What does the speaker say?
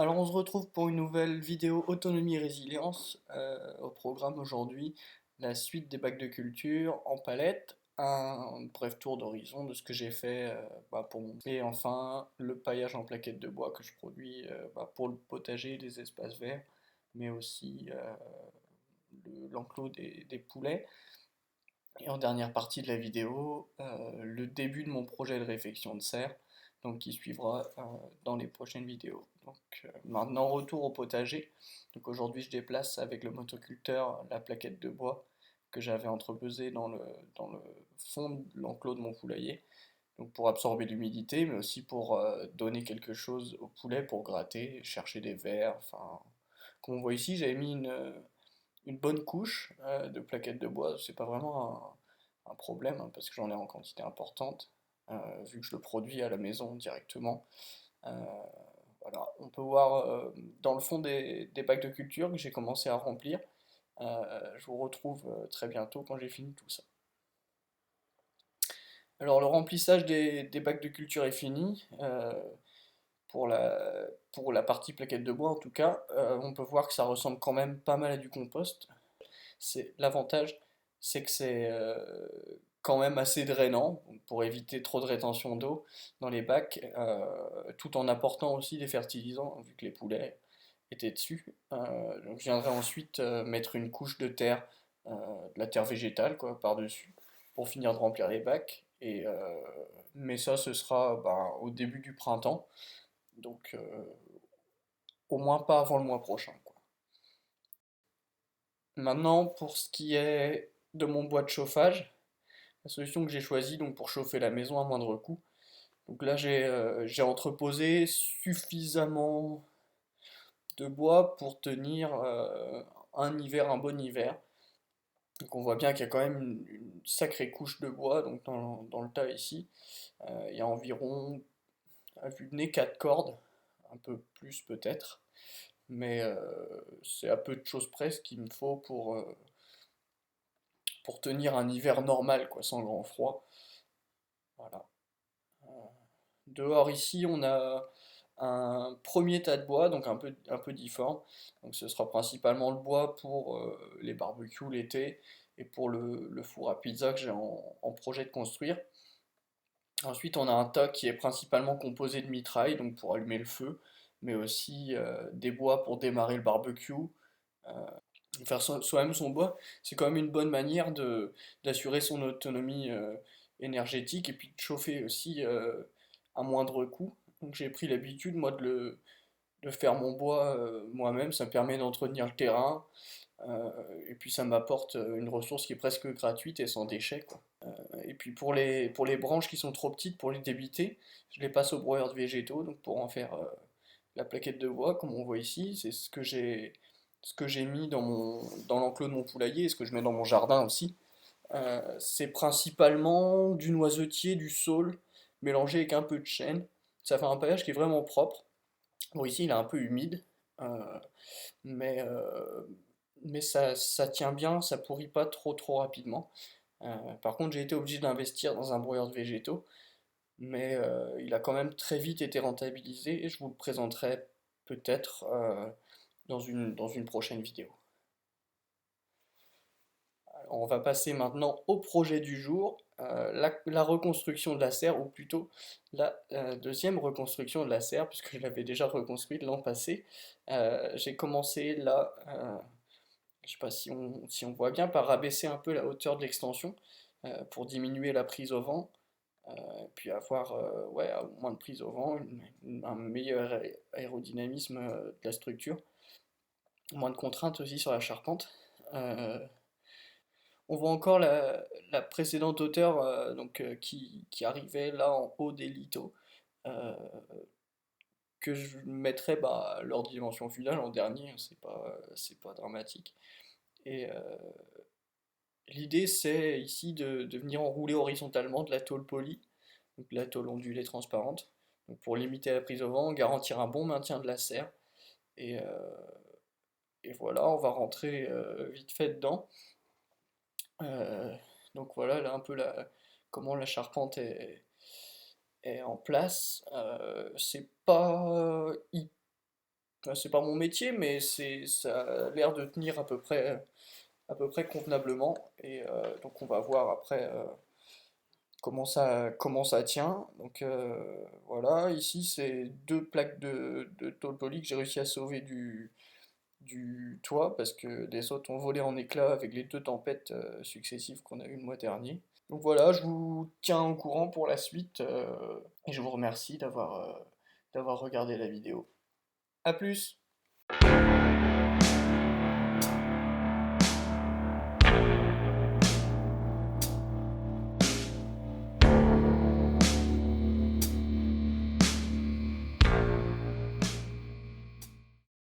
Alors on se retrouve pour une nouvelle vidéo autonomie et résilience. Au programme aujourd'hui, la suite des bacs de culture en palette, un bref tour d'horizon de ce que j'ai fait pour mon... Et enfin le paillage en plaquettes de bois que je produis pour le potager, des espaces verts, mais aussi l'enclos des poulets. Et en dernière partie de la vidéo, le début de mon projet de réfection de serre, donc qui suivra dans les prochaines vidéos. Donc maintenant retour au potager. Donc aujourd'hui je déplace avec le motoculteur la plaquette de bois que j'avais entreposée dans le fond de l'enclos de mon poulailler. Donc pour absorber l'humidité, mais aussi pour donner quelque chose au poulet pour gratter, chercher des vers. Enfin, comme on voit ici, j'avais mis une bonne couche de plaquettes de bois. C'est pas vraiment un problème hein, parce que j'en ai en quantité importante, vu que je le produis à la maison directement. Euh, voilà. On peut voir dans le fond des bacs de culture que j'ai commencé à remplir. Je vous retrouve très bientôt quand j'ai fini tout ça. Alors le remplissage des bacs de culture est fini. Pour la partie plaquette de bois en tout cas, on peut voir que ça ressemble quand même pas mal à du compost. L'avantage, c'est que c'est quand même assez drainant pour éviter trop de rétention d'eau dans les bacs, tout en apportant aussi des fertilisants, vu que les poulets étaient dessus. Donc je viendrai ensuite mettre une couche de terre, de la terre végétale quoi, par-dessus, pour finir de remplir les bacs. Mais ça, ce sera au début du printemps, donc au moins pas avant le mois prochain, quoi. Maintenant, pour ce qui est de mon bois de chauffage, la solution que j'ai choisie donc pour chauffer la maison à moindre coût. Donc là, j'ai entreposé suffisamment de bois pour tenir un bon hiver. Donc on voit bien qu'il y a quand même une sacrée couche de bois donc dans le tas ici. Il y a environ, à vue de nez, 4 cordes, un peu plus peut-être. Mais c'est à peu de choses près ce qu'il me faut pour tenir un hiver normal, quoi, sans grand froid. Voilà. Dehors ici, on a un premier tas de bois, donc un peu difforme. Donc ce sera principalement le bois pour les barbecues l'été et pour le four à pizza que j'ai en projet de construire. Ensuite, on a un tas qui est principalement composé de mitraille, donc pour allumer le feu, mais aussi des bois pour démarrer le barbecue. Euh, Faire soi-même son bois, c'est quand même une bonne manière d'assurer son autonomie énergétique et puis de chauffer aussi à moindre coût. Donc j'ai pris l'habitude, moi, de faire mon bois moi-même. Ça me permet d'entretenir le terrain euh, et puis ça m'apporte une ressource qui est presque gratuite et sans déchets, quoi. Et puis pour les branches qui sont trop petites pour les débiter, je les passe au broyeur de végétaux, donc pour en faire la plaquette de bois, comme on voit ici. C'est ce que j'ai mis dans l'enclos de mon poulailler et ce que je mets dans mon jardin aussi. C'est principalement du noisetier, du saule, mélangé avec un peu de chêne. Ça fait un paillage qui est vraiment propre. Bon, ici, il est un peu humide, euh, mais, euh, mais ça tient bien, ça pourrit pas trop trop rapidement. Par contre, j'ai été obligé d'investir dans un broyeur de végétaux, mais il a quand même très vite été rentabilisé et je vous le présenterai peut-être dans une prochaine vidéo. Alors, on va passer maintenant au projet du jour, la reconstruction de la serre, ou plutôt la deuxième reconstruction de la serre, puisque je l'avais déjà reconstruite l'an passé. J'ai commencé là, je ne sais pas si on voit bien, par rabaisser un peu la hauteur de l'extension pour diminuer la prise au vent, puis avoir ouais, moins de prise au vent, un meilleur aérodynamisme de la structure, moins de contraintes aussi sur la charpente. Euh, on voit encore la précédente hauteur qui arrivait là en haut des lithos, euh, que je mettrai à leur dimension finale en dernier, hein, c'est pas dramatique. Et l'idée c'est ici de venir enrouler horizontalement de la tôle polie, donc de la tôle ondulée transparente, donc pour limiter la prise au vent, garantir un bon maintien de la serre. Et, voilà, on va rentrer vite fait dedans. Euh, donc voilà, là un peu comment la charpente est en place. C'est pas c'est pas mon métier, mais ça a l'air de tenir à peu près convenablement. Et donc on va voir après comment ça tient. Donc voilà, ici c'est deux plaques de tôle poly que j'ai réussi à sauver du toit parce que les autres ont volé en éclats avec les deux tempêtes successives qu'on a eues le mois dernier. Donc voilà, je vous tiens au courant pour la suite et je vous remercie d'avoir regardé la vidéo. A plus!